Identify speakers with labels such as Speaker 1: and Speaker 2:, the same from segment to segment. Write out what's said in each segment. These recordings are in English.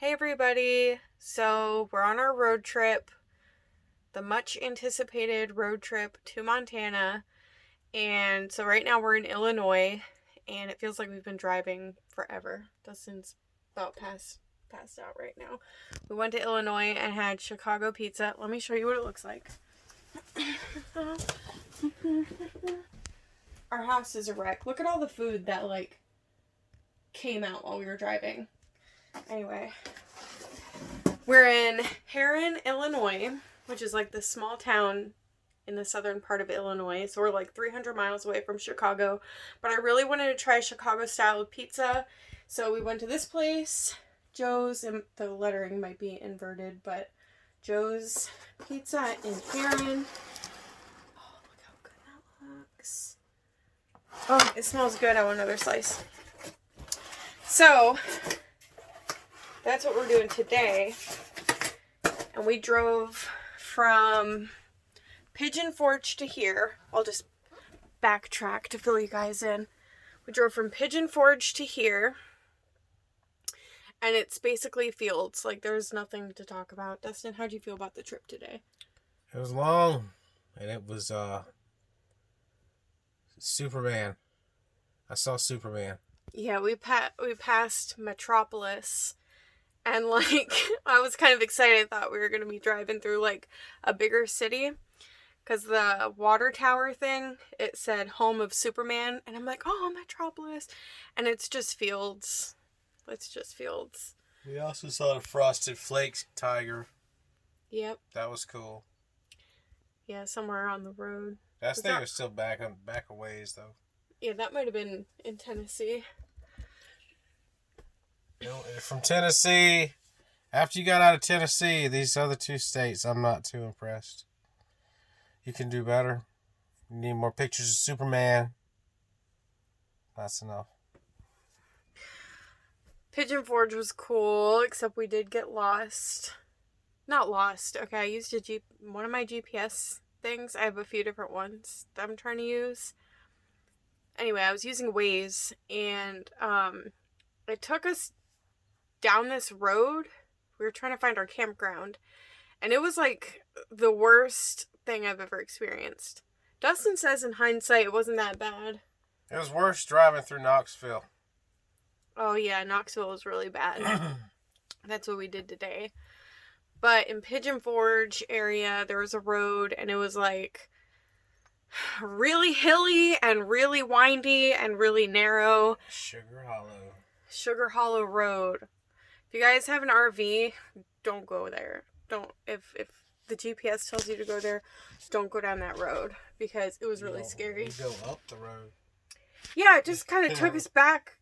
Speaker 1: Hey everybody! So we're on our road trip, the much anticipated road trip to Montana. And so right now we're in Illinois and it feels like we've been driving forever. Dustin's about passed out right now. We went to Illinois and had Chicago pizza. Let me show you what it looks like. Our house is a wreck. Look at all the food that came out while we were driving. Anyway, we're in Herrin, Illinois, which is like this small town in the southern part of Illinois. So we're like 300 miles away from Chicago. But I really wanted to try Chicago style pizza. So we went to this place, Joe's, and the lettering might be inverted, but Joe's Pizza in Herrin. Oh, look how good that looks. Oh, it smells good. I want another slice. So that's what we're doing today. And we drove from Pigeon Forge to here. I'll just backtrack to fill you guys in. We drove from Pigeon Forge to here. And it's basically fields. Like, there's nothing to talk about. Dustin, how'd you feel about the trip today?
Speaker 2: It was long. And it was Superman. I saw Superman.
Speaker 1: Yeah, we passed Metropolis. And, I was kind of excited. I thought we were going to be driving through, a bigger city. Because the water tower thing, it said home of Superman. And I'm like, oh, Metropolis. And it's just fields. It's just fields.
Speaker 2: We also saw the Frosted Flakes tiger.
Speaker 1: Yep.
Speaker 2: That was cool.
Speaker 1: Yeah, somewhere on the road.
Speaker 2: That thing was still back a ways, though.
Speaker 1: Yeah, that might have been in Tennessee.
Speaker 2: From Tennessee, after you got out of Tennessee, these other two states, I'm not too impressed. You can do better. You need more pictures of Superman. That's enough.
Speaker 1: Pigeon Forge was cool, except we did get lost. Not lost. Okay, I used one of my GPS things. I have a few different ones that I'm trying to use. Anyway, I was using Waze, and it took us down this road. We were trying to find our campground, and it was the worst thing I've ever experienced. Dustin says in hindsight it wasn't that bad.
Speaker 2: It was worse driving through Knoxville.
Speaker 1: Oh yeah, Knoxville was really bad. That's what we did today. But in Pigeon Forge area, there was a road, and it was really hilly and really windy and really narrow. Sugar Hollow Road. If you guys have an RV, don't go there. Don't. If the GPS tells you to go there, don't go down that road because it was really scary.
Speaker 2: You go up the road.
Speaker 1: Yeah, it just kind of took us back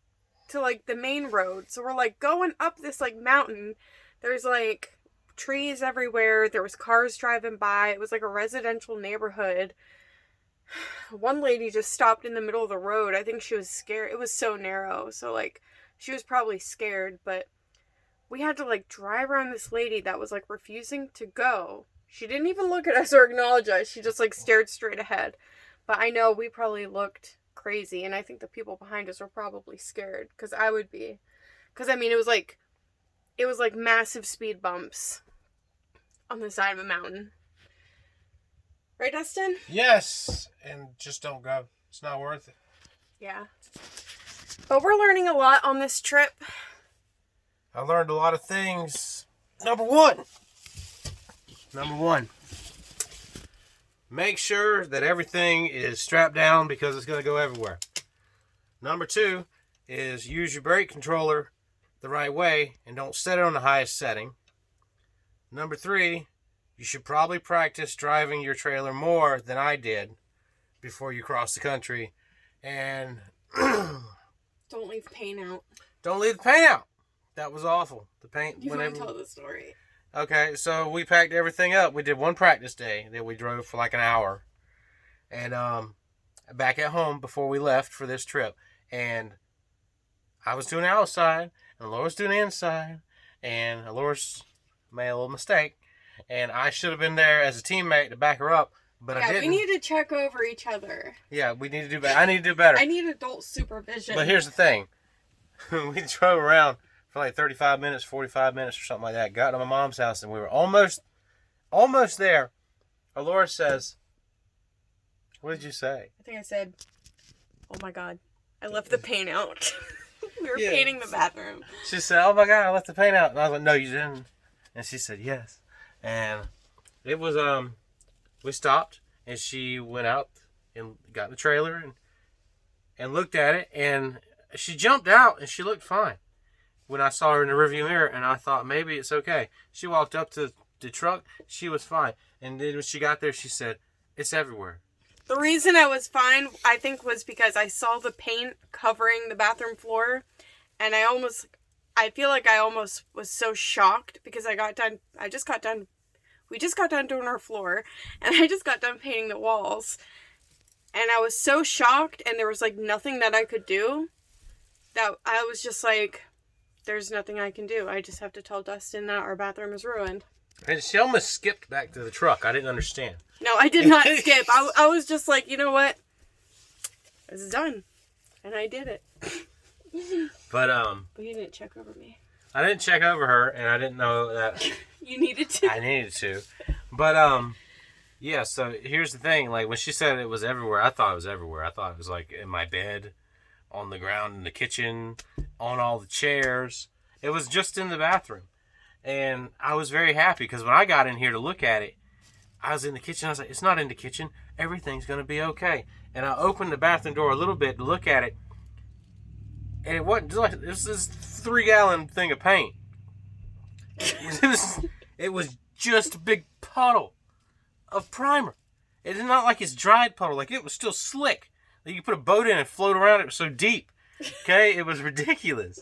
Speaker 1: to the main road. So we're going up this mountain. There's trees everywhere. There was cars driving by. It was a residential neighborhood. One lady just stopped in the middle of the road. I think she was scared. It was so narrow. So she was probably scared, but we had to drive around this lady that was refusing to go. She didn't even look at us or acknowledge us. She just stared straight ahead. But I know we probably looked crazy, and I think the people behind us were probably scared, because I would be. Because it was massive speed bumps on the side of a mountain. Right, Dustin?
Speaker 2: Yes, and just don't go. It's not worth it.
Speaker 1: Yeah. But we're learning a lot on this trip.
Speaker 2: I learned a lot of things. Number one. Make sure that everything is strapped down because it's going to go everywhere. Number two is use your brake controller the right way and don't set it on the highest setting. Number three, you should probably practice driving your trailer more than I did before you cross the country. And
Speaker 1: don't leave paint out.
Speaker 2: Don't leave the paint out. That was awful. The paint.
Speaker 1: You want to tell the story?
Speaker 2: Okay, so we packed everything up. We did one practice day that we drove for an hour. And back at home before we left for this trip. And I was doing the outside, and Laura's doing the inside. And Laura's made a little mistake. And I should have been there as a teammate to back her up, but I didn't.
Speaker 1: We need to check over each other.
Speaker 2: Yeah, we need to do better. I need to do better.
Speaker 1: I need adult supervision.
Speaker 2: But here's the thing. We drove around for for like 35 minutes, 45 minutes or something like that. Got to my mom's house and we were almost there. Alora says, what did you say?
Speaker 1: I think I said, oh my God, I left the paint out. We were painting the bathroom.
Speaker 2: She said, oh my God, I left the paint out. And I was like, no, you didn't. And she said, yes. And it was, we stopped and she went out and got in the trailer and looked at it. And she jumped out and she looked fine when I saw her in the rearview mirror. And I thought, maybe it's okay. She walked up to the truck. She was fine. And then when she got there, she said, it's everywhere.
Speaker 1: The reason I was fine, I think, was because I saw the paint covering the bathroom floor, and I feel like I almost was so shocked because we just got done doing our floor, and I just got done painting the walls, and I was so shocked, and there was, like, nothing that I could do, that I was just like, there's nothing I can do. I just have to tell Dustin that our bathroom is ruined.
Speaker 2: And she almost skipped back to the truck. I didn't understand.
Speaker 1: No, I did not skip. I was just like, you know what? It's done. And I did it.
Speaker 2: But
Speaker 1: you didn't check over me.
Speaker 2: I didn't check over her, and I didn't know that.
Speaker 1: You needed to.
Speaker 2: I needed to. But, yeah, so here's the thing. Like, when she said it was everywhere, I thought it was everywhere. I thought it was, like, in my bed, on the ground in the kitchen, on all the chairs. It was just in the bathroom. And I was very happy because when I got in here to look at it, I was in the kitchen. I was like, it's not in the kitchen. Everything's going to be okay. And I opened the bathroom door a little bit to look at it. And it wasn't like, it was this 3-gallon thing of paint. It was just a big puddle of primer. It's not like it's dried puddle. Like, it was still slick. Like, you could put a boat in and float around. It was so deep. Okay? It was ridiculous.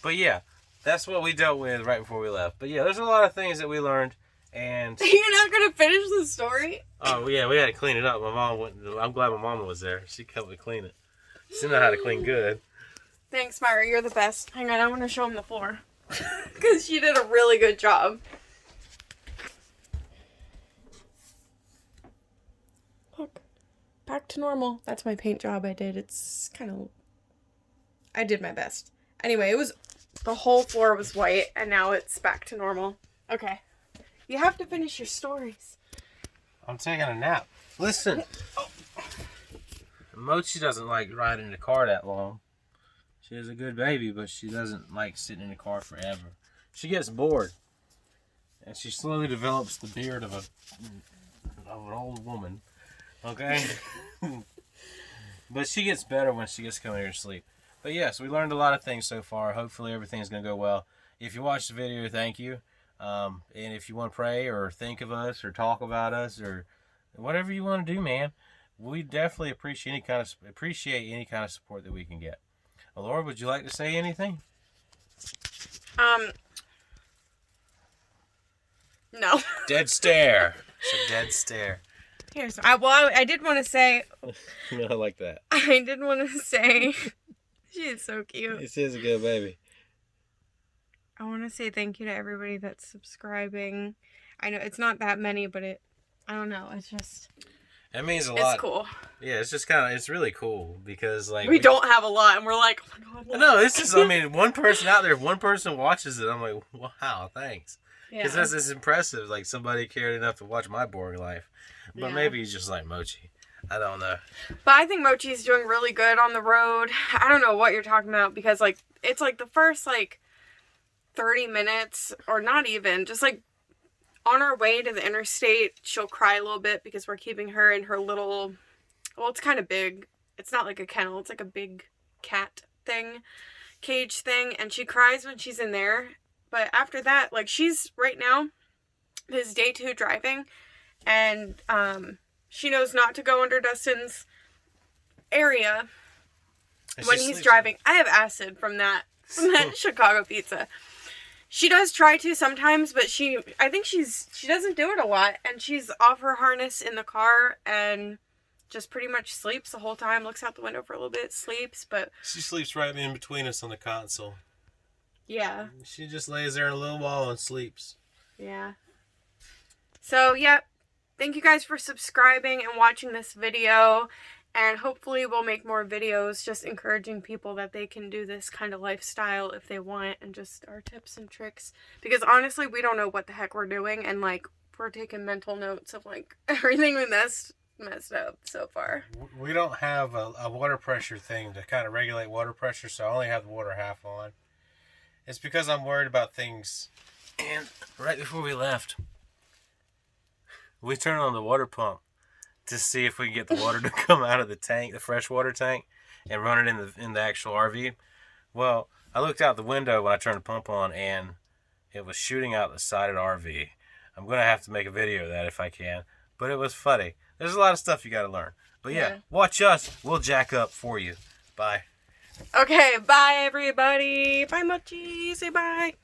Speaker 2: But yeah. That's what we dealt with right before we left. But yeah, there's a lot of things that we learned. And
Speaker 1: you're not going to finish the story?
Speaker 2: Oh, yeah, we had to clean it up. I'm glad my mama was there. She helped me clean it. She knew how to clean good.
Speaker 1: Thanks, Myra. You're the best. Hang on, I want to show him the floor. Because she did a really good job. Look. Back to normal. That's my paint job I did. It's kind of... I did my best. Anyway, the whole floor was white, and now it's back to normal. Okay. You have to finish your stories.
Speaker 2: I'm taking a nap. Listen. Mochi doesn't like riding in the car that long. She is a good baby, but she doesn't like sitting in the car forever. She gets bored. And she slowly develops the beard of an old woman. Okay? But she gets better when she gets to come here and sleep. But yes, we learned a lot of things so far. Hopefully everything's going to go well. If you watched the video, thank you. And if you want to pray or think of us or talk about us or whatever you want to do, man, we definitely appreciate any kind of support that we can get. Well, Laura, would you like to say anything?
Speaker 1: No.
Speaker 2: Dead stare. It's a dead stare.
Speaker 1: I did want to say...
Speaker 2: I like that.
Speaker 1: I did want to say... She is so cute.
Speaker 2: This is a good baby.
Speaker 1: I want to say thank you to everybody that's subscribing. I know it's not that many, but I don't know. It's just...
Speaker 2: It means a lot.
Speaker 1: It's cool.
Speaker 2: Yeah, it's really cool because, like...
Speaker 1: We don't have a lot, and we're like, oh my God.
Speaker 2: No, it's just, one person out there, if one person watches it, I'm like, wow, thanks. Because that's impressive. Like, somebody cared enough to watch my boring life. But maybe he's just like Mochi. I don't know.
Speaker 1: But I think Mochi's doing really good on the road. I don't know what you're talking about because, like, it's like the first, like, 30 minutes, or not even, just, like, on our way to the interstate, she'll cry a little bit because we're keeping her in her little, well, it's kind of big. It's not like a kennel. It's like a big cat thing, cage thing. And she cries when she's in there. But after that, like, she's, right now, this is day 2 driving. And, she knows not to go under Dustin's area when he's driving. I have acid from that Chicago pizza. She does try to sometimes, but I think she doesn't do it a lot. And she's off her harness in the car and just pretty much sleeps the whole time. Looks out the window for a little bit, sleeps, but...
Speaker 2: She sleeps right in between us on the console.
Speaker 1: Yeah.
Speaker 2: She just lays there in a little ball and sleeps.
Speaker 1: Yeah. So, yeah. Thank you guys for subscribing and watching this video. And hopefully we'll make more videos just encouraging people that they can do this kind of lifestyle if they want, and just our tips and tricks. Because honestly, we don't know what the heck we're doing, and like we're taking mental notes of like everything we messed up so far.
Speaker 2: We don't have a water pressure thing to kind of regulate water pressure, so I only have the water half on. It's because I'm worried about things. And right before we left, we turned on the water pump to see if we can get the water to come out of the tank, the freshwater tank, and run it in the actual RV. Well, I looked out the window when I turned the pump on, and it was shooting out the side of the RV. I'm going to have to make a video of that if I can, but it was funny. There's a lot of stuff you got to learn. But yeah, watch us. We'll jack up for you. Bye.
Speaker 1: Okay, bye everybody. Bye, Mochi. Say bye.